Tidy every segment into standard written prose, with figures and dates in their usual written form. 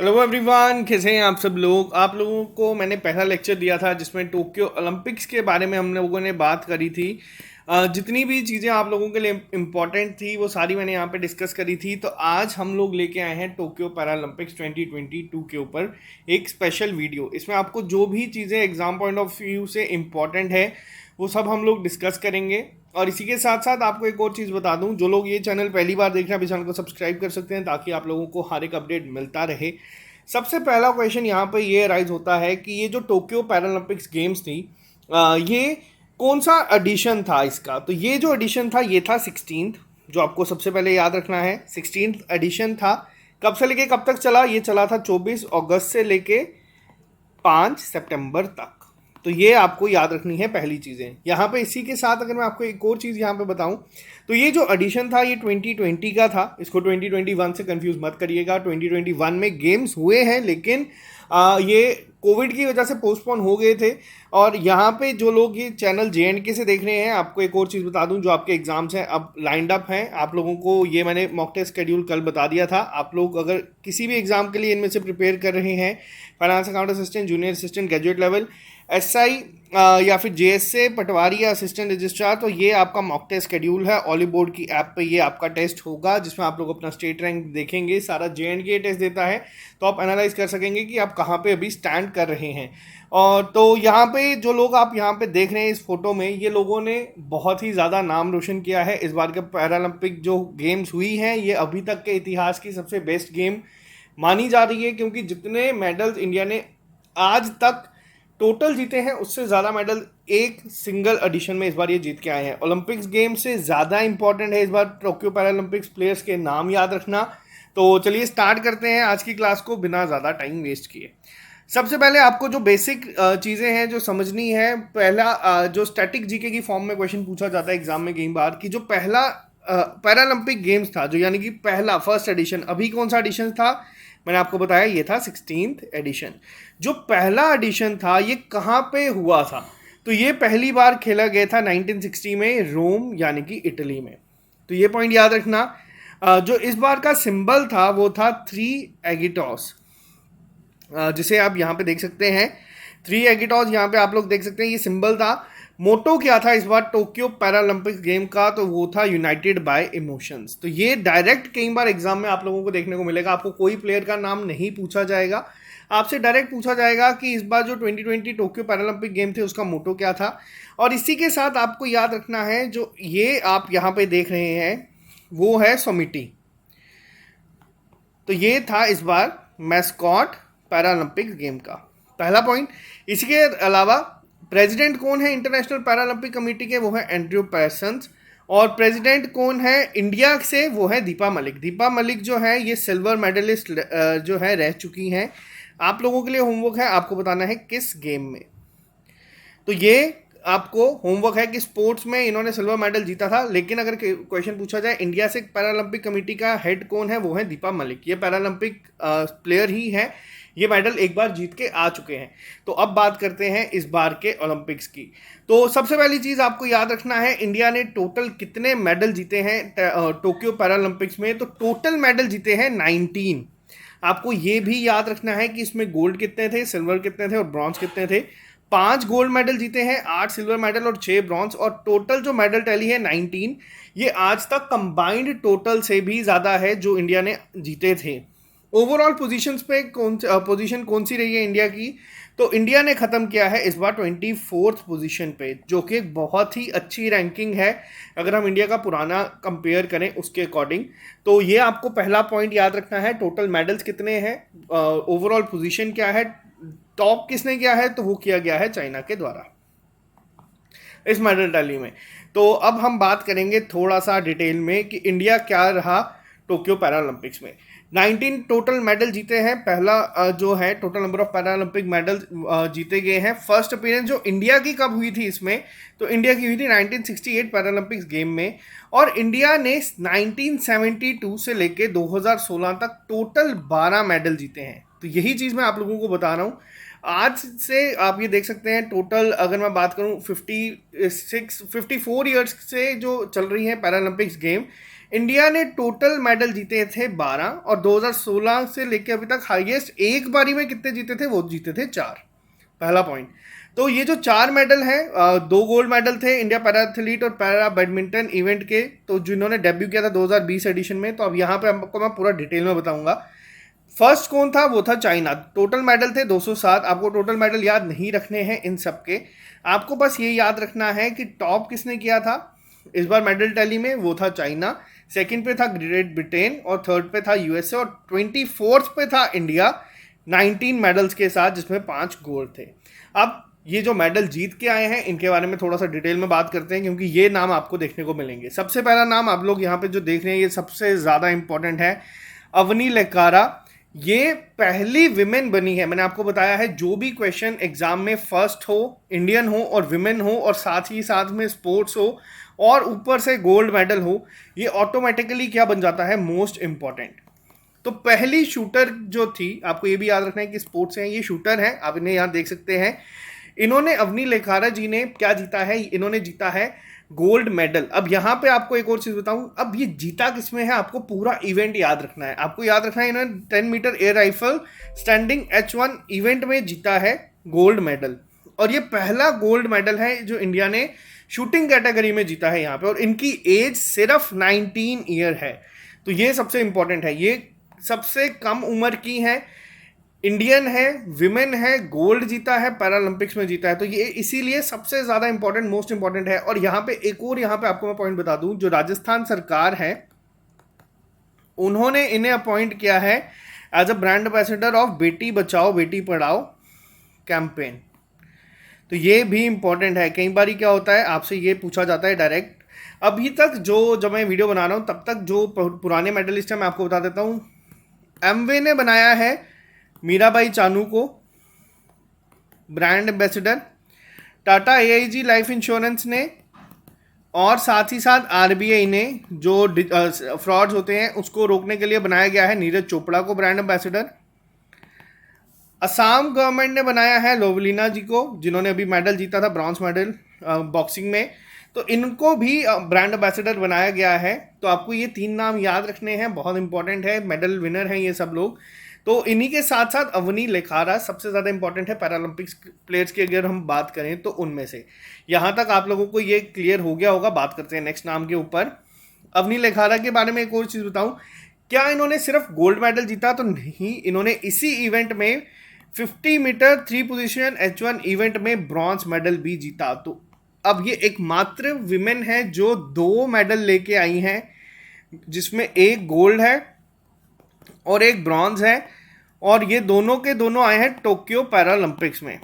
Hello everyone, कैसे हैं आप सब लोग। आप लोगों को मैंने पहला लेक्चर दिया था जिसमें टोक्यो ओलंपिक्स के बारे में हम लोगों ने बात करी थी। जितनी भी चीज़ें आप लोगों के लिए इम्पोर्टेंट थी वो सारी मैंने यहाँ पे डिस्कस करी थी। तो आज हम लोग लेके आए हैं टोक्यो पैरालंपिक्स 2022 के ऊपर एक स्पेशल वीडियो। इसमें आपको जो भी चीज़ें एग्जाम पॉइंट ऑफ व्यू से इम्पोर्टेंट है वो सब हम लोग डिस्कस करेंगे। और इसी के साथ साथ आपको एक और चीज़ बता दूं, जो लोग ये चैनल पहली बार देख रहे हैं अभी चैनल को सब्सक्राइब कर सकते हैं ताकि आप लोगों को हर एक अपडेट मिलता रहे। सबसे पहला क्वेश्चन यहाँ पे ये राइज होता है कि ये जो टोक्यो पैरालंपिक्स गेम्स थी, ये कौन सा एडिशन था इसका। तो ये जो एडिशन था ये था 16th, जो आपको सबसे पहले याद रखना है। 16th एडिशन था। कब से लेके कब तक चला? ये चला था 24 अगस्त से लेके 5 सितंबर तक। तो ये आपको याद रखनी है पहली चीज़ें यहाँ पे। इसी के साथ अगर मैं आपको एक और चीज़ यहाँ पे बताऊं तो ये जो एडिशन था ये 2020 का था। इसको 2021 से कंफ्यूज मत करिएगा। 2021 में गेम्स हुए हैं लेकिन ये कोविड की वजह से पोस्टपोन हो गए थे। और यहाँ पे जो लोग ये चैनल JNK से देख रहे हैं, आपको एक और चीज़ बता दूं, जो आपके एग्जाम्स हैं अब लाइंड अप हैं। आप लोगों को ये मैंने मॉक टेस्ट शेड्यूल कल बता दिया था। आप लोग अगर किसी भी एग्जाम के लिए इनमें से प्रिपेयर कर रहे हैं, finance account assistant, junior assistant, graduate level, SI या फिर JSA, पटवारी या असिस्टेंट रजिस्ट्रार, तो ये आपका मॉक टेस्ट शेड्यूल है। ऑली बोर्ड की ऐप पे ये आपका टेस्ट होगा जिसमें आप लोग अपना स्टेट रैंक देखेंगे। सारा JNK टेस्ट देता है तो आप एनालाइज कर सकेंगे कि आप कहाँ पे अभी स्टैंड कर रहे हैं। और तो यहाँ पे जो लोग आप यहाँ पे देख रहे हैं इस फोटो में, ये लोगों ने बहुत ही ज़्यादा नाम रोशन किया है। इस बार के पैरालंपिक जो गेम्स हुई हैं ये अभी तक के इतिहास की सबसे बेस्ट गेम मानी जा रही है, क्योंकि जितने मेडल्स इंडिया ने आज तक टोटल जीते हैं उससे ज़्यादा मेडल एक सिंगल एडिशन में इस बार ये जीत के आए हैं। ओलंपिक्स गेम से ज़्यादा इंपॉर्टेंट है इस बार टोक्यो पैरालंपिक्स प्लेयर्स के नाम याद रखना। तो चलिए स्टार्ट करते हैं आज की क्लास को बिना ज़्यादा टाइम वेस्ट किए। सबसे पहले आपको जो बेसिक चीज़ें हैं जो समझनी है, पहला जो स्टैटिक जीके की फॉर्म में क्वेश्चन पूछा जाता है एग्जाम में कई बार, कि जो पहला पैरालंपिक गेम्स था, जो यानी कि पहला फर्स्ट एडिशन, अभी कौन सा एडिशन था? मैंने आपको बताया ये था 16th एडिशन। जो पहला एडिशन था ये कहाँ पे हुआ था? तो ये पहली बार खेला गया था 1960 में रोम यानी कि इटली में। तो ये पॉइंट याद रखना। जो इस बार का सिंबल था वो था 3 एगिटॉस, जिसे आप यहाँ पे देख सकते हैं। 3 एगिटॉस यहाँ पे आप लोग देख सकते हैं, ये सिंबल था। मोटो क्या था इस बार टोक्यो पैरालंपिक्स गेम का? तो वो था यूनाइटेड बाय इमोशंस। तो ये डायरेक्ट कई बार एग्जाम में आप लोगों को देखने को मिलेगा। आपको कोई प्लेयर का नाम नहीं पूछा जाएगा, आपसे डायरेक्ट पूछा जाएगा कि इस बार जो 2020 टोक्यो पैरालंपिक गेम थे उसका मोटो क्या था। और इसी के साथ आपको याद रखना है, जो ये आप यहाँ पे देख रहे हैं वो है सोमिटी। तो ये था इस बार मैस्कॉट पैरालंपिक्स गेम का पहला पॉइंट। इसी के अलावा प्रेसिडेंट कौन है इंटरनेशनल पैरालंपिक कमेटी के? वो है एंड्रयू पैसन्स। और प्रेसिडेंट कौन है इंडिया से? वो है दीपा मलिक। दीपा मलिक जो है ये सिल्वर मेडलिस्ट जो है रह चुकी हैं। आप लोगों के लिए होमवर्क है, आपको बताना है किस गेम में। तो ये आपको होमवर्क है कि स्पोर्ट्स में इन्होंने सिल्वर मेडल जीता था। लेकिन अगर क्वेश्चन पूछा जाए इंडिया से पैरालंपिक कमेटी का हेड कौन है, वो है दीपा मलिक। ये पैरालंपिक प्लेयर ही है, ये मेडल एक बार जीत के आ चुके हैं। तो अब बात करते हैं इस बार के ओलंपिक्स की। तो सबसे पहली चीज़ आपको याद रखना है, इंडिया ने टोटल कितने मेडल जीते हैं टोक्यो पैरालंपिक्स में? तो टोटल मेडल जीते हैं 19। आपको ये भी याद रखना है कि इसमें गोल्ड कितने थे, सिल्वर कितने थे और ब्रॉन्ज कितने थे। 5 गोल्ड मेडल जीते हैं, 8 सिल्वर मेडल और 6 ब्रॉन्ज, और टोटल जो मेडल टैली है 19। ये आज तक कंबाइंड टोटल से भी ज़्यादा है जो इंडिया ने जीते थे। ओवरऑल पोजीशंस पे पोजीशन कौन सी रही है इंडिया की? तो इंडिया ने ख़त्म किया है इस बार 24th पोजीशन पे, जो कि एक बहुत ही अच्छी रैंकिंग है अगर हम इंडिया का पुराना कंपेयर करें उसके अकॉर्डिंग। तो ये आपको पहला पॉइंट याद रखना है। टोटल मेडल्स कितने हैं, ओवरऑल पोजीशन क्या है, टॉप किसने किया है? तो वो किया गया है चाइना के द्वारा इस मेडल टैली में। तो अब हम बात करेंगे थोड़ा सा डिटेल में कि इंडिया क्या रहा टोक्यो पैरालंपिक्स में। 19 टोटल मेडल जीते हैं। पहला जो है total number of Paralympic medal जीते गए हैं। फर्स्ट अपीयरेंस जो इंडिया की कब हुई थी इसमें? तो इंडिया की हुई थी 1968 पैरालंपिक्स गेम में। और इंडिया ने 1972 से लेके 2016 तक टोटल 12 मेडल जीते हैं। तो यही चीज़ मैं आप लोगों को बता रहा हूँ। आज से आप ये देख सकते हैं टोटल, अगर मैं बात करूं 54 ईयर्स से जो चल रही है पैरालंपिक्स गेम, इंडिया ने टोटल मेडल जीते थे 12 और 2016 से लेकर अभी तक हाईएस्ट एक बारी में कितने जीते थे, वो जीते थे 4। पहला पॉइंट। तो ये जो 4 मेडल हैं, 2 गोल्ड मेडल थे इंडिया पैरा एथलीट और पैरा बैडमिंटन इवेंट के, तो जिन्होंने डेब्यू किया था 2020 एडिशन में। तो अब यहाँ पे आपको मैं पूरा डिटेल में बताऊंगा। फर्स्ट कौन था, वो था चाइना। टोटल मेडल थे 207। आपको टोटल मेडल याद नहीं रखने हैं इन सब के, आपको बस ये याद रखना है कि टॉप किसने किया था इस बार मेडल टैली में, वो था चाइना। सेकंड पे था ग्रेट ब्रिटेन और थर्ड पे था यूएसए और 24th पे था इंडिया 19 मेडल्स के साथ, जिसमें 5 गोल्ड थे। अब ये जो मेडल जीत के आए हैं इनके बारे में थोड़ा सा डिटेल में बात करते हैं, क्योंकि ये नाम आपको देखने को मिलेंगे। सबसे पहला नाम आप लोग यहाँ पे जो देख रहे हैं, ये सबसे ज़्यादा इंपॉर्टेंट है, अवनी लेकारा। ये पहली विमेन बनी है, मैंने आपको बताया है जो भी क्वेश्चन एग्जाम में फर्स्ट हो, इंडियन हो और विमेन हो और साथ ही साथ में स्पोर्ट्स हो और ऊपर से गोल्ड मेडल हो, ये ऑटोमेटिकली क्या बन जाता है, मोस्ट इंपॉर्टेंट। तो पहली शूटर जो थी, आपको ये भी याद रखना है कि स्पोर्ट्स हैं, ये शूटर है, आप इन्हें यहाँ देख सकते हैं। इन्होंने, अवनी लेखारा जी ने क्या जीता है, इन्होंने जीता है गोल्ड मेडल। अब यहाँ पे आपको एक और चीज बताऊं, अब ये जीता किसमें है, आपको पूरा इवेंट याद रखना है। आपको याद रखना है इन्होंने 10 metre air rifle standing H1 event में जीता है गोल्ड मेडल, और ये पहला गोल्ड मेडल है जो इंडिया ने शूटिंग कैटेगरी में जीता है यहाँ पे, और इनकी एज सिर्फ 19 ईयर है। तो ये सबसे इंपॉर्टेंट है, ये सबसे कम उम्र की है, इंडियन है, विमेन है, गोल्ड जीता है, पैरालंपिक्स में जीता है। तो ये इसीलिए सबसे ज़्यादा इंपॉर्टेंट, मोस्ट इंपॉर्टेंट है। और यहाँ पे एक और, यहाँ पे आपको मैं पॉइंट बता दूं, जो राजस्थान सरकार है उन्होंने इन्हें अपॉइंट किया है as a brand ambassador of Beti Bachao Beti Padhao campaign. तो ये भी इंपॉर्टेंट है। कई बार क्या होता है, आपसे ये पूछा जाता है डायरेक्ट। अभी तक जो, जब मैं वीडियो बना रहा हूँ तब तक जो पुराने मेडलिस्ट हैं मैं आपको बता देता हूँ। एमवे ने बनाया है मीराबाई चानू को brand ambassador, Tata AIG life insurance ने, और साथ ही साथ RBI ने जो फ्रॉड्स होते हैं उसको रोकने के लिए बनाया गया है नीरज चोपड़ा को ब्रांड एम्बेसडर। असम गवर्नमेंट ने बनाया है लोवलीना जी को, जिन्होंने अभी मेडल जीता था, ब्रॉन्ज मेडल बॉक्सिंग में, तो इनको भी ब्रांड एम्बेसडर बनाया गया है। तो आपको ये 3 नाम याद रखने हैं, बहुत इंपॉर्टेंट है, मेडल विनर हैं ये सब लोग। तो इन्हीं के साथ साथ अवनी लेखारा सबसे ज़्यादा इंपॉर्टेंट है पैरालंपिक्स प्लेयर्स की अगर हम बात करें तो उनमें से। यहाँ तक आप लोगों को ये क्लियर हो गया होगा। बात करते हैं नेक्स्ट नाम के ऊपर। अवनी लेखारा के बारे में एक और चीज़ बताऊँ, क्या इन्होंने सिर्फ गोल्ड मेडल जीता, तो नहीं, इन्होंने इसी इवेंट में 50 मीटर 3 पोजीशन H1 इवेंट में ब्रॉन्ज मेडल भी जीता। तो अब ये एकमात्र विमेन है जो 2 मेडल लेके आई हैं, जिसमें एक गोल्ड है और एक ब्रॉन्ज है, और ये दोनों के दोनों आए हैं टोक्यो पैरालंपिक्स में।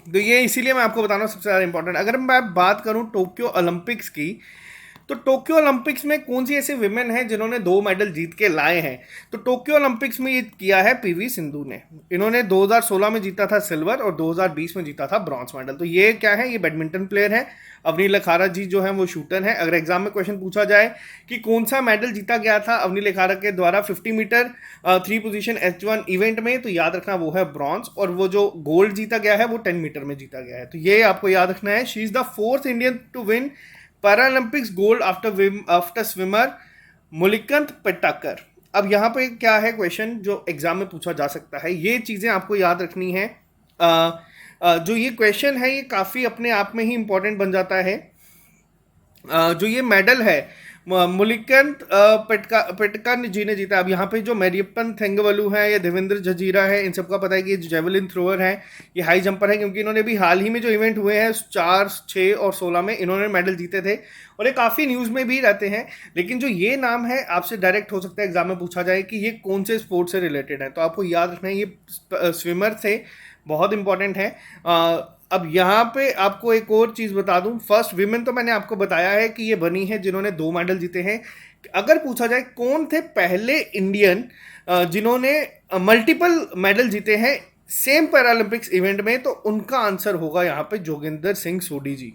तो ये इसीलिए मैं आपको बता रहा हूँ सबसे ज़्यादा इंपॉर्टेंट। अगर मैं बात करूँ टोक्यो ओलंपिक्स की, तो टोक्यो ओलंपिक्स में कौन सी ऐसी विमेन है जिन्होंने 2 मेडल जीत के लाए हैं, तो टोक्यो ओलंपिक्स में ये किया है PV सिंधु ने। इन्होंने 2016 में जीता था सिल्वर और 2020 में जीता था ब्रॉन्ज मेडल। तो ये क्या है, ये बैडमिंटन प्लेयर है। अवनी लेखारा जी जो है वो शूटर है। अगर एग्जाम में क्वेश्चन पूछा जाए कि कौन सा मेडल जीता गया था अवनी लेखारा के द्वारा 50 मीटर 3 पोजीशन H1 इवेंट में, तो याद रखना वो है ब्रॉन्ज, और वो जो गोल्ड जीता गया है वो 10 मीटर में जीता गया है। तो ये आपको याद रखना है। She is the 4th Indian to win Paralympics gold after swimmer Murlikant Petkar. अब यहाँ पे क्या है क्वेश्चन जो एग्जाम में पूछा जा सकता है, ये चीज़ें आपको याद रखनी है। जो ये क्वेश्चन है ये काफ़ी अपने आप में ही इंपॉर्टेंट बन जाता है। जो ये मेडल है मुलिकंत पेटकर जी ने जीता। अब यहाँ पे जो मैरियप्पन थेंगवलू है या देवेंद्र जजीरा है, इन सबका पता है कि ये जेवलिन थ्रोअर है, ये हाई जंपर है, क्योंकि इन्होंने भी हाल ही में जो इवेंट हुए हैं 4, 6 और 16 में इन्होंने मेडल जीते थे, और ये काफ़ी न्यूज़ में भी रहते हैं। लेकिन जो ये नाम है आपसे डायरेक्ट हो सकता है एग्जाम में पूछा जाए कि ये कौन से स्पोर्ट से रिलेटेड है, तो आपको याद रखना है ये स्विमर थे, बहुत इंपॉर्टेंट है। अब यहाँ पे आपको एक और चीज़ बता दूं, फर्स्ट विमेन तो मैंने आपको बताया है कि ये बनी है जिन्होंने 2 मेडल जीते हैं। अगर पूछा जाए कौन थे पहले इंडियन जिन्होंने मल्टीपल मेडल जीते हैं सेम पैरालंपिक्स इवेंट में, तो उनका आंसर होगा यहाँ पे जोगिंदर सिंह सोढी जी।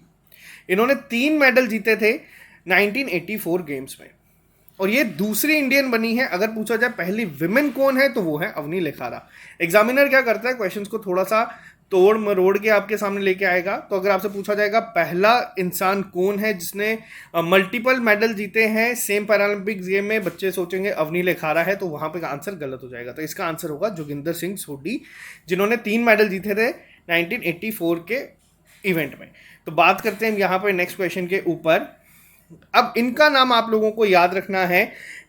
इन्होंने 3 मेडल जीते थे 1984 गेम्स में, और ये दूसरी इंडियन बनी है। अगर पूछा जाए पहली विमेन कौन है तो वो है अवनी लेखारा। एग्जामिनर क्या करता है, क्वेश्चंस को थोड़ा सा तोड़ मरोड़ के आपके सामने लेके आएगा। तो अगर आपसे पूछा जाएगा पहला इंसान कौन है जिसने मल्टीपल मेडल जीते हैं सेम पैरालंपिक्स गेम में, बच्चे सोचेंगे अवनी लेखारा है, तो वहां पे का आंसर गलत हो जाएगा। तो इसका आंसर होगा जोगिंदर सिंह सोढी, जिन्होंने 3 मेडल जीते थे 1984 के इवेंट में। तो बात करते हैं यहाँ पर नेक्स्ट क्वेश्चन के ऊपर। अब इनका नाम आप लोगों को याद रखना है।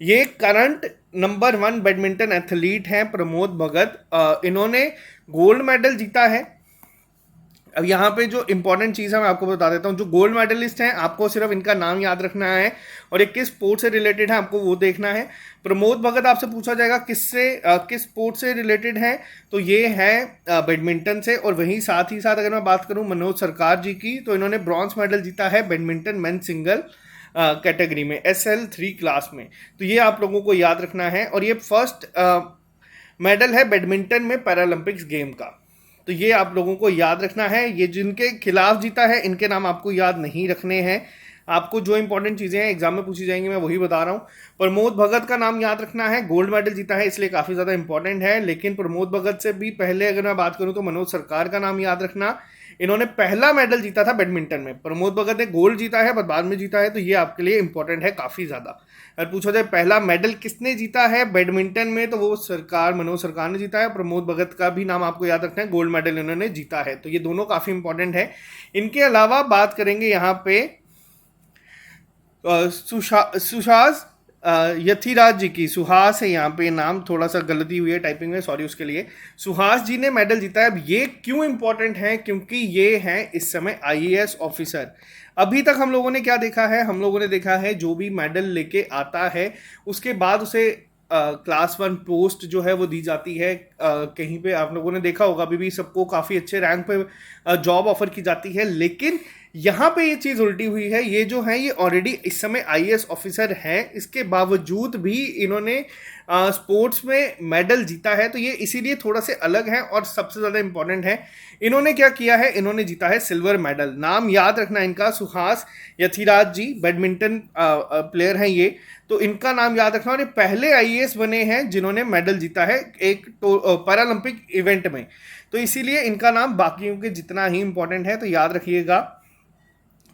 ये करंट नंबर 1 बैडमिंटन एथलीट हैं प्रमोद भगत। इन्होंने गोल्ड मेडल जीता है। अब यहाँ पे जो इंपॉर्टेंट चीज़ है मैं आपको बता देता हूँ। जो गोल्ड मेडलिस्ट हैं आपको सिर्फ इनका नाम याद रखना है और ये किस स्पोर्ट से रिलेटेड है आपको वो देखना है। प्रमोद भगत आपसे पूछा जाएगा किस स्पोर्ट से रिलेटेड है, तो ये है बैडमिंटन से। और वहीं साथ ही साथ अगर मैं बात करूँ मनोज सरकार जी की, तो इन्होंने ब्रॉन्ज मेडल जीता है बैडमिंटन मेन सिंगल कैटेगरी में SL3 क्लास में। तो ये आप लोगों को याद रखना है और ये फर्स्ट मेडल है बैडमिंटन में पैरालंपिक्स गेम का। तो ये आप लोगों को याद रखना है। ये जिनके खिलाफ जीता है इनके नाम आपको याद नहीं रखने हैं। आपको जो इंपॉर्टेंट चीज़ें हैं एग्जाम में पूछी जाएंगी मैं वही बता रहा हूँ। प्रमोद भगत का नाम याद रखना है, गोल्ड मेडल जीता है इसलिए काफ़ी ज़्यादा इंपॉर्टेंट है। लेकिन प्रमोद भगत से भी पहले अगर मैं बात करूँ तो मनोज सरकार का नाम याद रखना। इन्होंने पहला मेडल जीता था बैडमिंटन में। प्रमोद भगत ने गोल्ड जीता है पर बाद में जीता है, तो ये आपके लिए इंपॉर्टेंट है काफ़ी ज़्यादा। अगर पूछा जाए पहला मेडल किसने जीता है बैडमिंटन में, तो वो मनोज सरकार ने जीता है। प्रमोद भगत का भी नाम आपको याद रखना है, गोल्ड मेडल इन्होंने जीता है। तो ये दोनों काफ़ी इंपॉर्टेंट है। इनके अलावा बात करेंगे यहाँ पे सुहास यथिराज जी की। सुहास है यहाँ पे नाम, थोड़ा सा गलती हुई है टाइपिंग में, सॉरी उसके लिए। सुहास जी ने मेडल जीता है। अब ये क्यों इंपॉर्टेंट है, क्योंकि ये हैं इस समय IAS ऑफिसर। अभी तक हम लोगों ने क्या देखा है, हम लोगों ने देखा है जो भी मेडल लेके आता है उसके बाद उसे क्लास 1 पोस्ट जो है वो दी जाती है। कहीं पे आप लोगों ने देखा होगा अभी भी सबको काफ़ी अच्छे रैंक पे जॉब ऑफर की जाती है। लेकिन यहाँ पे ये चीज़ उल्टी हुई है। ये जो है ये ऑलरेडी इस समय IAS ऑफिसर हैं, इसके बावजूद भी इन्होंने स्पोर्ट्स में मेडल जीता है। तो ये इसीलिए थोड़ा से अलग है और सबसे ज़्यादा इंपॉर्टेंट है। इन्होंने क्या किया है, इन्होंने जीता है सिल्वर मेडल। नाम याद रखना इनका, सुहास यथिराज जी, बैडमिंटन प्लेयर हैं ये। तो इनका नाम याद रखना और ये पहले IAS बने हैं जिन्होंने मेडल जीता है एक पैरालंपिक इवेंट में। तो इसीलिए इनका नाम बाकियों के जितना ही इंपॉर्टेंट है, तो याद रखिएगा।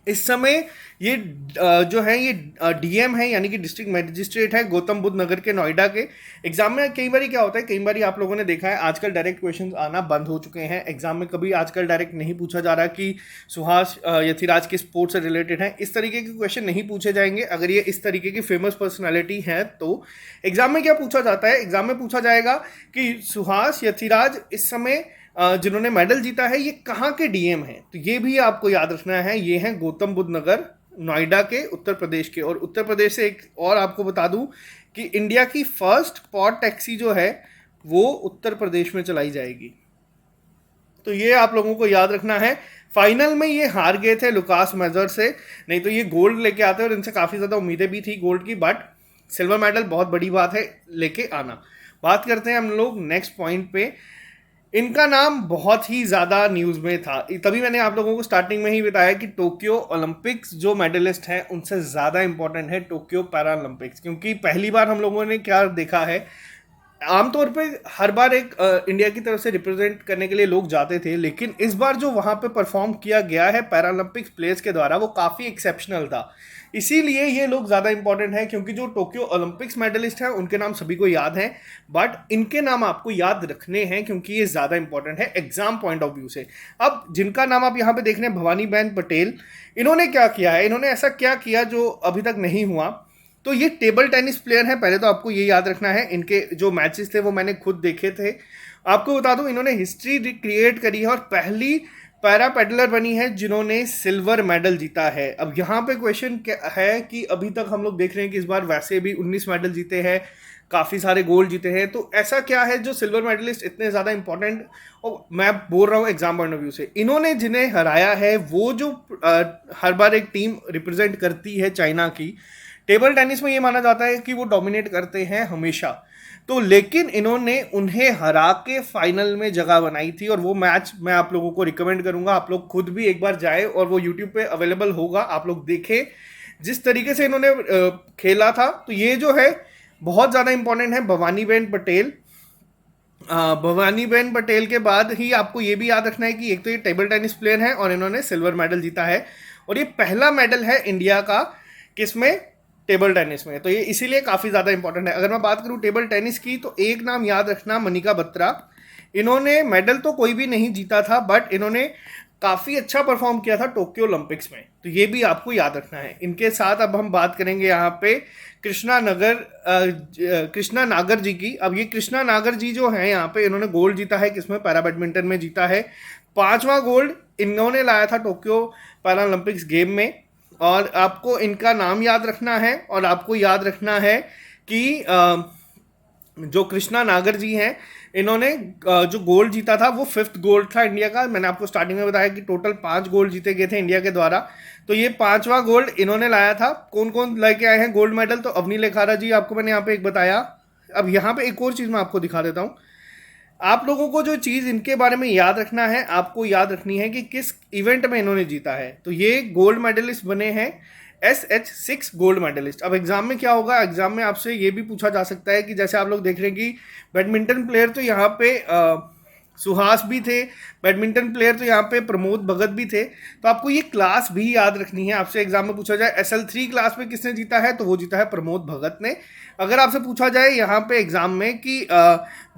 इस समय ये जो है ये DM है, यानी कि डिस्ट्रिक्ट मजिस्ट्रेट है गौतम बुद्ध नगर के, नोएडा के। एग्जाम में कई बार क्या होता है, कई बार आप लोगों ने देखा है आजकल डायरेक्ट क्वेश्चंस आना बंद हो चुके हैं। एग्जाम में कभी आजकल डायरेक्ट नहीं पूछा जा रहा कि सुहास यथिराज के स्पोर्ट से रिलेटेड है। इस तरीके के क्वेश्चन नहीं पूछे जाएंगे। अगर ये इस तरीके की फेमस पर्सनैलिटी है तो एग्जाम में क्या पूछा जाता है, एग्जाम में पूछा जाएगा कि सुहास यथिराज इस समय जिन्होंने मेडल जीता है ये कहाँ के DM हैं। तो ये भी आपको याद रखना है, ये हैं गौतम बुद्ध नगर, नोएडा के, उत्तर प्रदेश के। और उत्तर प्रदेश से एक और आपको बता दूं कि इंडिया की फर्स्ट पॉड टैक्सी जो है वो उत्तर प्रदेश में चलाई जाएगी। तो ये आप लोगों को याद रखना है। फाइनल में ये हार गए थे लुकास मेजर से, नहीं तो ये गोल्ड लेके आते और इनसे काफ़ी ज़्यादा उम्मीदें भी थी गोल्ड की, बट सिल्वर मेडल बहुत बड़ी बात है लेके आना। बात करते हैं हम लोग नेक्स्ट पॉइंट पे। इनका नाम बहुत ही ज़्यादा न्यूज़ में था, तभी मैंने आप लोगों को स्टार्टिंग में ही बताया कि टोक्यो ओलंपिक्स जो मेडलिस्ट हैं उनसे ज़्यादा इंपॉर्टेंट है टोक्यो पैरालंपिक्स। क्योंकि पहली बार हम लोगों ने क्या देखा है, आमतौर पे हर बार एक इंडिया की तरफ से रिप्रेजेंट करने के लिए लोग जाते थे, लेकिन इस बार जो वहाँ पे परफॉर्म किया गया है पैरालंपिक्स प्लेयर्स के द्वारा वो काफ़ी एक्सेप्शनल था। इसीलिए ये लोग ज़्यादा इंपॉर्टेंट हैं, क्योंकि जो टोक्यो ओलंपिक्स मेडलिस्ट हैं उनके नाम सभी को याद हैं, बट इनके नाम आपको याद रखने हैं क्योंकि ये ज़्यादा इंपॉर्टेंट है एग्जाम पॉइंट ऑफ व्यू से। अब जिनका नाम आप यहाँ पे देख रहे हैं भवानी बहन पटेल, इन्होंने क्या किया है, इन्होंने ऐसा क्या किया जो अभी तक नहीं हुआ। तो ये टेबल टेनिस प्लेयर है, पहले तो आपको ये याद रखना है। इनके जो मैचेस थे वो मैंने खुद देखे थे। आपको बता दूं इन्होंने हिस्ट्री क्रिएट करी है और पहली पैरा पेडलर बनी है जिन्होंने सिल्वर मेडल जीता है। अब यहाँ पे क्वेश्चन है कि अभी तक हम लोग देख रहे हैं कि इस बार वैसे भी 19 मेडल जीते हैं, काफ़ी सारे गोल्ड जीते हैं, तो ऐसा क्या है जो सिल्वर मेडलिस्ट इतने ज़्यादा इंपॉर्टेंट। और मैं बोल रहा हूँ एग्जाम पॉइंट ऑफ व्यू से, इन्होंने जिन्हें हराया है वो जो हर बार एक टीम रिप्रेजेंट करती है चाइना की, टेबल टेनिस में ये माना जाता है कि वो डोमिनेट करते हैं हमेशा। तो लेकिन इन्होंने उन्हें हरा के फाइनल में जगह बनाई थी, और वो मैच मैं आप लोगों को रिकमेंड करूंगा, आप लोग खुद भी एक बार जाए और वो यूट्यूब पे अवेलेबल होगा, आप लोग देखें जिस तरीके से इन्होंने खेला था। तो ये जो है बहुत ज़्यादा इंपॉर्टेंट है भवानी बहन पटेल। भवानीबेन पटेल के बाद ही आपको ये भी याद रखना है कि एक तो ये टेबल टेनिस प्लेयर हैं और इन्होंने सिल्वर मेडल जीता है, और ये पहला मेडल है इंडिया का किसमें, टेबल टेनिस में। तो ये इसीलिए काफ़ी ज़्यादा इंपॉर्टेंट है। अगर मैं बात करूँ टेबल टेनिस की तो एक नाम याद रखना, मनिका बत्रा। इन्होंने मेडल तो कोई भी नहीं जीता था, बट इन्होंने काफ़ी अच्छा परफॉर्म किया था टोक्यो ओलंपिक्स में, तो ये भी आपको याद रखना है। इनके साथ अब हम बात करेंगे यहाँ पे कृष्णा नागर जी की। अब ये कृष्णा नागर जी जो हैं यहाँ पे, इन्होंने गोल्ड जीता है किसमें, पैरा बैडमिंटन में जीता है। 5वां गोल्ड इन्होंने लाया था टोक्यो पैरा ओलंपिक्स गेम में। और आपको इनका नाम याद रखना है, और आपको याद रखना है कि जो कृष्णा नागर जी हैं, इन्होंने जो गोल्ड जीता था वो 5th गोल्ड था इंडिया का। मैंने आपको स्टार्टिंग में बताया कि टोटल 5 गोल्ड जीते गए थे इंडिया के द्वारा, तो ये 5वां गोल्ड इन्होंने लाया था। कौन कौन लेके आए हैं गोल्ड मेडल, तो अवनी लेखारा जी आपको मैंने यहाँ पे एक बताया। अब यहाँ पे एक और चीज़ मैं आपको दिखा देता हूँ। आप लोगों को जो चीज़ इनके बारे में याद रखना है, आपको याद रखनी है कि किस इवेंट में इन्होंने जीता है। तो ये गोल्ड मेडलिस्ट बने हैं, SH6 गोल्ड मेडलिस्ट। अब एग्जाम में क्या होगा, एग्जाम में आपसे ये भी पूछा जा सकता है कि जैसे आप लोग देख रहे हैं कि बैडमिंटन प्लेयर तो यहाँ पे सुहास भी थे, बैडमिंटन प्लेयर तो यहाँ पे प्रमोद भगत भी थे, तो आपको ये क्लास भी याद रखनी है। आपसे एग्जाम में पूछा जाए SL3 क्लास में किसने जीता है, तो वो जीता है प्रमोद भगत ने। अगर आपसे पूछा जाए यहाँ पे एग्जाम में कि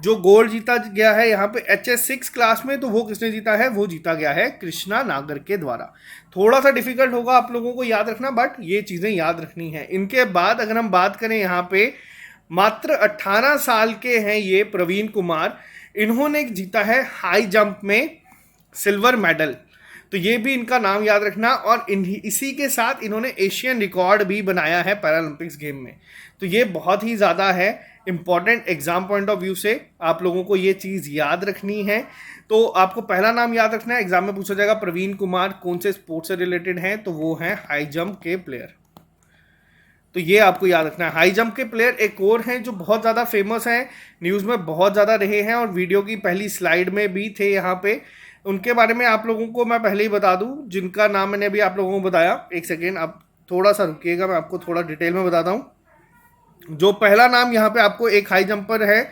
जो गोल्ड जीता गया है यहाँ पे HS6 क्लास में, तो वो किसने जीता है, वो जीता गया है कृष्णा नागर के द्वारा। थोड़ा सा डिफिकल्ट होगा आप लोगों को याद रखना, बट ये चीज़ें याद रखनी है। इनके बाद अगर हम बात करें यहाँ पे, मात्र 18 साल के हैं ये प्रवीण कुमार, इन्होंने जीता है हाई जंप में सिल्वर मेडल, तो ये भी इनका नाम याद रखना। और इसी के साथ इन्होंने एशियन रिकॉर्ड भी बनाया है पैरालंपिक्स गेम में, तो ये बहुत ही ज़्यादा है important exam point of view से, आप लोगों को ये चीज़ याद रखनी है। तो आपको पहला नाम याद रखना है, एग्जाम में पूछा जाएगा प्रवीण कुमार कौन से स्पोर्ट्स से रिलेटेड हैं, तो वो हैं हाई जंप के प्लेयर। तो ये आपको याद रखना है। हाई जंप के प्लेयर एक और हैं जो बहुत ज़्यादा फेमस हैं, न्यूज़ में बहुत ज़्यादा रहे हैं, और वीडियो की पहली स्लाइड में भी थे यहाँ पे। उनके बारे में आप लोगों को मैं पहले ही बता दूं, जिनका नाम मैंने अभी आप लोगों को बताया। एक सेकेंड आप थोड़ा सा रुकिएगा, मैं आपको थोड़ा डिटेल में बताता हूँ। जो पहला नाम यहाँ पे आपको एक हाई जंपर है,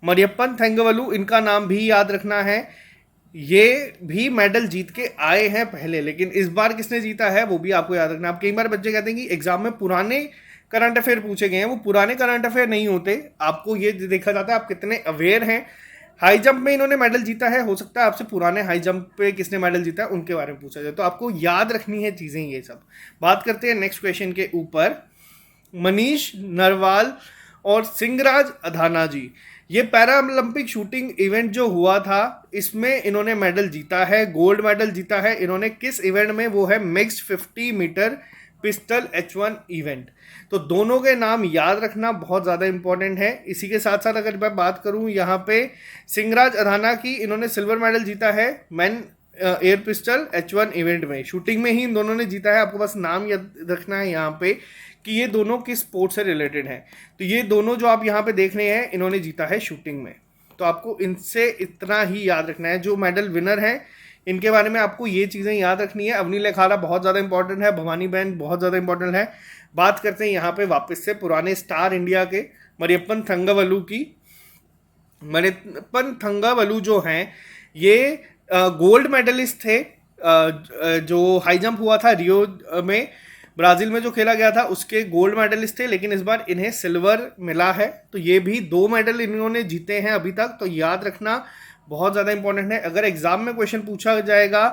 मरियप्पन थेंगवलू, इनका नाम भी याद रखना है। ये भी मेडल जीत के आए हैं पहले, लेकिन इस बार किसने जीता है वो भी आपको याद रखना। आप कई बार बच्चे कहते हैं कि एग्जाम में पुराने करंट अफेयर पूछे गए हैं, वो पुराने करंट अफेयर नहीं होते, आपको ये देखा जाता है आप कितने अवेयर हैं। हाई जंप में इन्होंने मेडल जीता है, हो सकता है आपसे पुराने हाई जंप पे किसने मेडल जीता है उनके बारे में पूछा जाए, तो आपको याद रखनी है चीज़ें ये सब। बात करते हैं नेक्स्ट क्वेश्चन के ऊपर। मनीष नरवाल और सिंगराज अधाना जी, ये पैरा ओलंपिक शूटिंग इवेंट जो हुआ था, इसमें इन्होंने मेडल जीता है, गोल्ड मेडल जीता है इन्होंने। किस इवेंट में, वो है mixed 50 metre pistol H1 event. तो दोनों के नाम याद रखना बहुत ज़्यादा इंपॉर्टेंट है। इसी के साथ साथ अगर मैं बात करूं यहाँ पे सिंगराज अधाना की, इन्होंने सिल्वर मेडल जीता है man air pistol H1 event में, शूटिंग में ही इन दोनों ने जीता है। आपको बस नाम याद रखना है यहाँ पे कि ये दोनों किस स्पोर्ट से रिलेटेड हैं। तो ये दोनों जो आप यहाँ पे देख रहे हैं, इन्होंने जीता है शूटिंग में, तो आपको इनसे इतना ही याद रखना है। जो मेडल विनर हैं इनके बारे में आपको ये चीज़ें याद रखनी है। अवनी लेखारा बहुत ज़्यादा इंपॉर्टेंट है, भवानी बहन बहुत ज़्यादा इंपॉर्टेंट है। बात करते हैं यहाँ पे वापस से पुराने स्टार इंडिया के मरियप्पन थंगावलू की। मरियप्पन थंगावलू जो हैं ये गोल्ड मेडलिस्ट थे, जो हाई जंप हुआ था रियो में, ब्राज़ील में जो खेला गया था उसके गोल्ड मेडलिस्ट थे, लेकिन इस बार इन्हें सिल्वर मिला है। तो ये भी 2 मेडल इन्होंने जीते हैं अभी तक, तो याद रखना बहुत ज़्यादा इंपॉर्टेंट है। अगर एग्जाम में क्वेश्चन पूछा जाएगा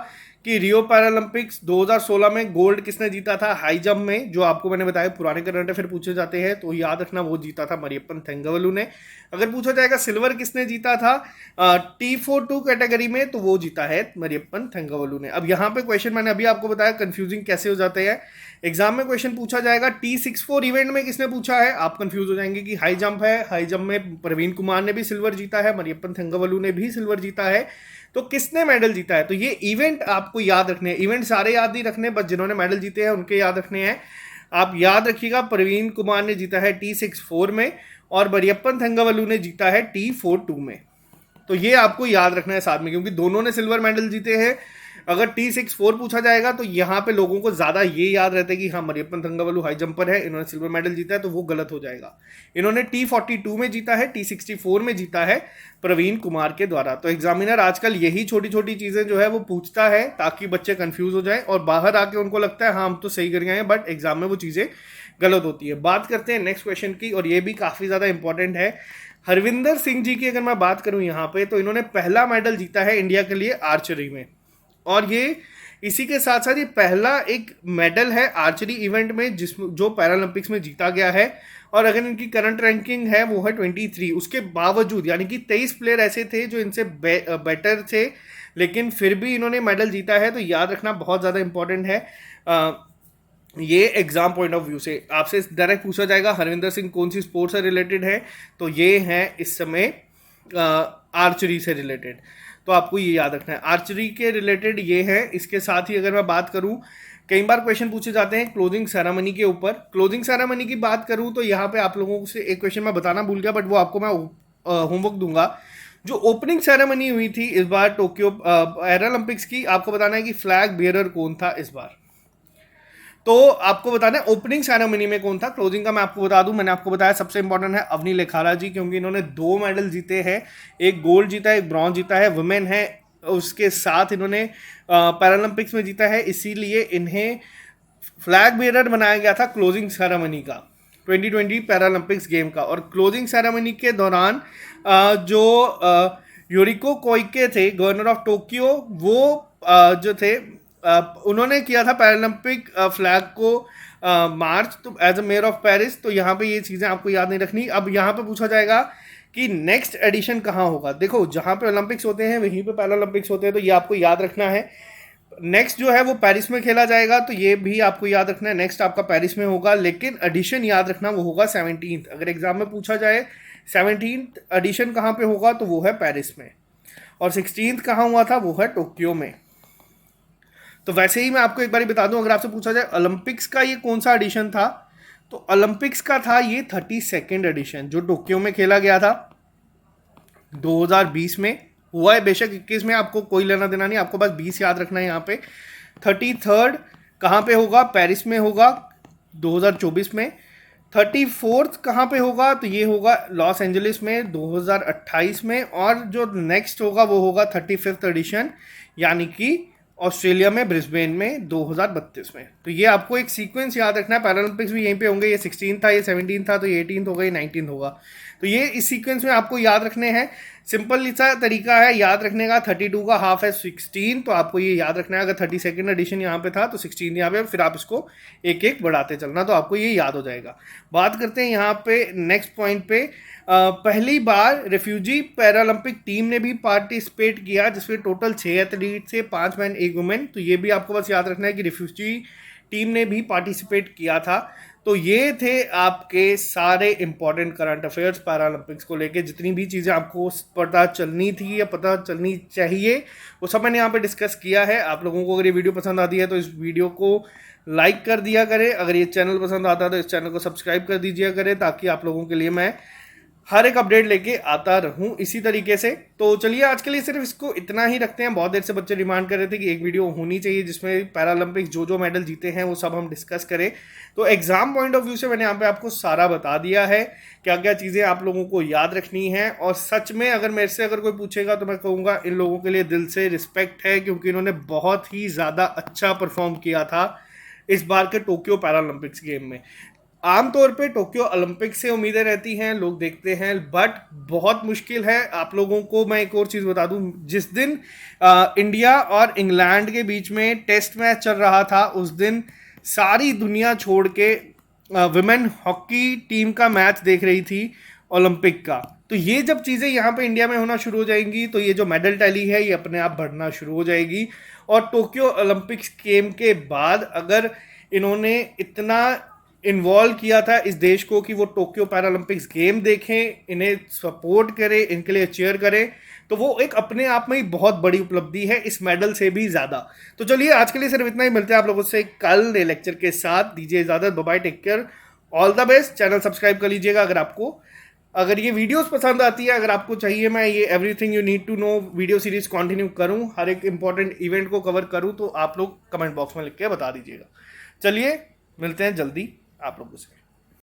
कि रियो पैरालंपिक्स 2016 में गोल्ड किसने जीता था हाई जंप में, जो आपको मैंने बताया पुराने करंट अफेयर पूछे जाते हैं, तो याद रखना वो जीता था मरियप्पन थेंगावलू ने। अगर पूछा जाएगा सिल्वर किसने जीता था T42 कैटेगरी में, तो वो जीता है मरियप्पन थेंगावलू ने। अब यहाँ पे क्वेश्चन मैंने अभी आपको बताया कंफ्यूजिंग कैसे हो जाते हैं। एग्जाम में क्वेश्चन पूछा जाएगा T64 इवेंट में किसने पूछा है, आप कंफ्यूज हो जाएंगे कि हाई जंप है, हाई जंप में प्रवीण कुमार ने भी सिल्वर जीता है, मरियप्पन थेंगावलू ने भी सिल्वर जीता है, तो किसने मेडल जीता है। तो ये इवेंट आपको याद रखने हैं, इवेंट सारे याद नहीं रखने, बस जिन्होंने मेडल जीते हैं उनके याद रखने हैं। आप याद रखिएगा प्रवीण कुमार ने जीता है T64 में और मरियप्पन थेंगावलू ने जीता है T42 में। तो ये आपको याद रखना है साथ में, क्योंकि दोनों ने सिल्वर मेडल जीते हैं। अगर T64 पूछा जाएगा तो यहाँ पे लोगों को ज़्यादा ये याद रहता है कि हाँ मरियप्पन थंगावेलु हाई जंपर है, इन्होंने सिल्वर मेडल जीता है, तो वो गलत हो जाएगा। इन्होंने T42 में जीता है, T64 में जीता है प्रवीण कुमार के द्वारा। तो एग्जामिनर आजकल यही छोटी छोटी चीज़ें जो है वो पूछता है ताकि बच्चे कंफ्यूज हो जाए और बाहर आके उनको लगता है हाँ हम तो सही कर गए हैं, बट एग्जाम में वो चीज़ें गलत होती है। बात करते हैं नेक्स्ट क्वेश्चन की, और ये भी काफ़ी ज़्यादा इंपॉर्टेंट है। हरविंदर सिंह जी की अगर मैं बात करूं यहाँ पे, तो इन्होंने पहला मेडल जीता है इंडिया के लिए आर्चरी में, और ये इसी के साथ साथ ये पहला एक मेडल है आर्चरी इवेंट में जो पैरालंपिक्स में जीता गया है। और अगर इनकी करंट रैंकिंग है वो है 23। उसके बावजूद यानी कि 23 प्लेयर ऐसे थे जो इनसे बेटर थे, लेकिन फिर भी इन्होंने मेडल जीता है। तो याद रखना बहुत ज़्यादा इंपॉर्टेंट है। ये एग्जाम पॉइंट ऑफ व्यू से आपसे डायरेक्ट पूछा जाएगा हरविंदर सिंह कौन सी स्पोर्ट से रिलेटेड है, तो ये है इस समय आर्चरी से रिलेटेड। तो आपको ये याद रखना है आर्चरी के रिलेटेड ये है। इसके साथ ही अगर मैं बात करूं, कई बार क्वेश्चन पूछे जाते हैं क्लोजिंग सेरेमनी के ऊपर। क्लोजिंग सेरेमनी की बात करूं तो यहाँ पे आप लोगों से एक क्वेश्चन मैं बताना भूल गया, बट वो आपको मैं होमवर्क दूंगा। जो ओपनिंग सेरेमनी हुई थी इस बार टोक्यो पैरालंपिक्स की, आपको बताना है कि फ्लैग बियरर कौन था इस बार। तो आपको बताना है ओपनिंग सेरेमनी में कौन था। क्लोजिंग का मैं आपको बता दूं, मैंने आपको बताया सबसे इंपॉर्टेंट है अवनी लेखारा जी, क्योंकि इन्होंने 2 मेडल जीते हैं, एक गोल्ड जीता है, एक ब्रॉन्ज जीता है, वुमेन है, उसके साथ इन्होंने पैरालंपिक्स में जीता है, इसीलिए इन्हें फ्लैग बेरर बनाया गया था क्लोजिंग सेरेमनी का 2020 पैरालंपिक्स गेम का। और क्लोजिंग सेरेमनी के दौरान जो यूरिको कोइके थे गवर्नर ऑफ टोक्यो, वो जो थे उन्होंने किया था पैरालंपिक फ्लैग को मार्च, तो as a mayor of Paris. तो यहाँ पे ये चीज़ें आपको याद नहीं रखनी। अब यहाँ पे पूछा जाएगा कि नेक्स्ट एडिशन कहाँ होगा। देखो जहाँ पे ओलंपिक्स होते हैं वहीं पे पैरालंपिक्स होते हैं, तो ये आपको याद रखना है। नेक्स्ट जो है वो पेरिस में खेला जाएगा, तो ये भी आपको याद रखना है, नेक्स्ट आपका पेरिस में होगा, लेकिन एडिशन याद रखना वो होगा 17th। अगर एग्जाम में पूछा जाए 17th एडिशन कहाँ पे होगा, तो वो है पेरिस में, और 16th कहाँ हुआ था, वो है टोक्यो में। तो वैसे ही मैं आपको एक बार बता दूं, अगर आपसे पूछा जाए ओलंपिक्स का ये कौन सा एडिशन था, तो ओलंपिक्स का था ये 32nd एडिशन, जो टोक्यो में खेला गया था 2020 में हुआ है। बेशक 21 में आपको कोई लेना देना नहीं, आपको बस 20 याद रखना है। यहाँ पे 33rd कहाँ पे होगा, पेरिस में होगा 2024 में। 34th कहाँ पे होगा, तो ये होगा लॉस एंजलिस में 2028 में। और जो नेक्स्ट होगा वो होगा 35th एडिशन, यानी कि ऑस्ट्रेलिया में ब्रिस्बेन में 2032 में। तो ये आपको एक सीक्वेंस याद रखना है। पैरालंपिक्स भी यहीं पे होंगे, ये 16 था, ये 17 था, तो ये 18 होगा, ये 19 होगा। तो ये इस सीक्वेंस में आपको याद रखने हैं। सिंपल सा तरीका है याद रखने का। 32 का हाफ है 16, तो आपको ये याद रखना है। अगर 32nd एडिशन यहाँ पे था तो 16 यहाँ पे, फिर आप इसको एक एक बढ़ाते चलना, तो आपको ये याद हो जाएगा। बात करते हैं यहाँ पे नेक्स्ट पॉइंट पे। पहली बार रेफ्यूजी पैरालंपिक टीम ने भी पार्टिसिपेट किया, जिसमें टोटल 6 एथलीट थे, 5 मैन 1 वुमेन। तो ये भी आपको बस याद रखना है कि रेफ्यूजी टीम ने भी पार्टिसिपेट किया था। तो ये थे आपके सारे इंपॉर्टेंट करंट अफेयर्स पैरालंपिक्स को लेके। जितनी भी चीज़ें आपको पता चलनी थी या पता चलनी चाहिए वो सब मैंने यहाँ पे डिस्कस किया है। आप लोगों को अगर ये वीडियो पसंद आती है तो इस वीडियो को लाइक कर दिया करें। अगर ये चैनल पसंद आता है तो इस चैनल को सब्सक्राइब कर दीजिए करें, ताकि आप लोगों के लिए मैं हर एक अपडेट लेके आता रहूं इसी तरीके से। तो चलिए आज के लिए सिर्फ इसको इतना ही रखते हैं। बहुत देर से बच्चे डिमांड कर रहे थे कि एक वीडियो होनी चाहिए जिसमें पैरालंपिक्स जो मेडल जीते हैं वो सब हम डिस्कस करें। तो एग्जाम पॉइंट ऑफ व्यू से मैंने यहाँ पे आपको सारा बता दिया है, क्या क्या चीज़ें आप लोगों को याद रखनी है। और सच में अगर मेरे से अगर कोई पूछेगा तो मैं कहूँगा इन लोगों के लिए दिल से रिस्पेक्ट है, क्योंकि इन्होंने बहुत ही ज़्यादा अच्छा परफॉर्म किया था इस बार के टोक्यो पैरालंपिक्स गेम में। आमतौर पे टोक्यो ओलंपिक से उम्मीदें रहती हैं, लोग देखते हैं, बट बहुत मुश्किल है। आप लोगों को मैं एक और चीज़ बता दूं, जिस दिन इंडिया और इंग्लैंड के बीच में टेस्ट मैच चल रहा था, उस दिन सारी दुनिया छोड़ के विमेन हॉकी टीम का मैच देख रही थी ओलंपिक का। तो ये जब चीज़ें यहाँ पे इंडिया में होना शुरू हो जाएंगी तो ये जो मेडल टैली है ये अपने आप बढ़ना शुरू हो जाएगी। और टोक्यो ओलंपिक्स गेम के बाद अगर इन्होंने इतना इन्वॉल्व किया था इस देश को कि वो टोक्यो पैरालंपिक्स गेम देखें, इन्हें सपोर्ट करें, इनके लिए चीयर करें, तो वो एक अपने आप में ही बहुत बड़ी उपलब्धि है, इस मेडल से भी ज़्यादा। तो चलिए आज के लिए सिर्फ इतना ही, मिलते हैं आप लोगों से कल नए लेक्चर के साथ। दीजिए इजाज़त, bye bye, take care, all the best. Channel subscribe कर लीजिएगा अगर आपको अगर ये वीडियोस पसंद आती है, अगर आपको चाहिए मैं ये everything you need to know video series continue करूं, हर एक इंपॉर्टेंट इवेंट को कवर करूं, तो आप लोग कमेंट बॉक्स में लिख के बता दीजिएगा। चलिए मिलते हैं जल्दी आप लोगों से।